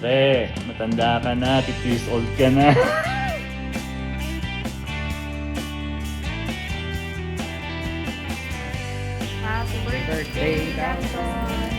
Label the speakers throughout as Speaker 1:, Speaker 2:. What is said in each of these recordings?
Speaker 1: Pre, matanda ka na, 50 years old ka na.
Speaker 2: Happy birthday, Dalton!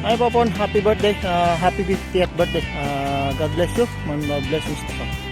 Speaker 3: Ay Popon, happy birthday, happy 50th birthday. God bless you, God bless you, Mustafa.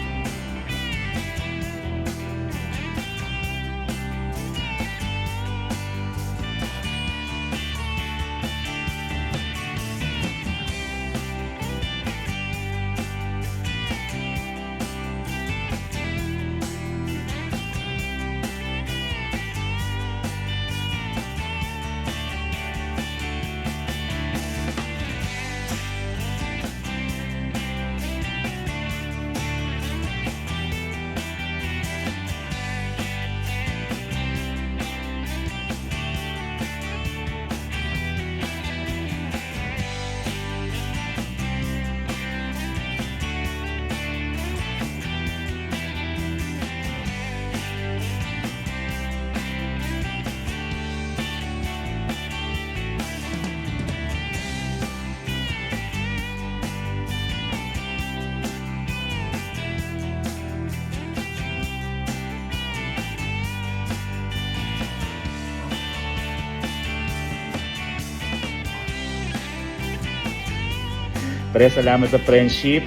Speaker 1: Pre, salamat sa friendship.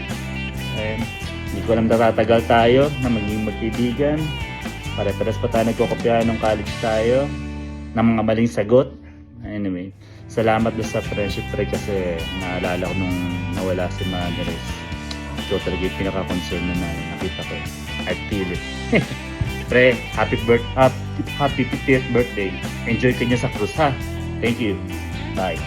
Speaker 1: Hindi ko alam natatagal tayo na maging magkaibigan. Pare-pares pa tayo nagkokopyahan ng college tayo ng mga maling sagot. Anyway, salamat doon sa friendship, pre, kasi naalala ko nung nawala si Margaret. Ito talaga yung pinaka-concern na nakita ko. I feel it. Pre, happy 50th birthday. Enjoy ka niya sa cruise, ha? Thank you. Bye.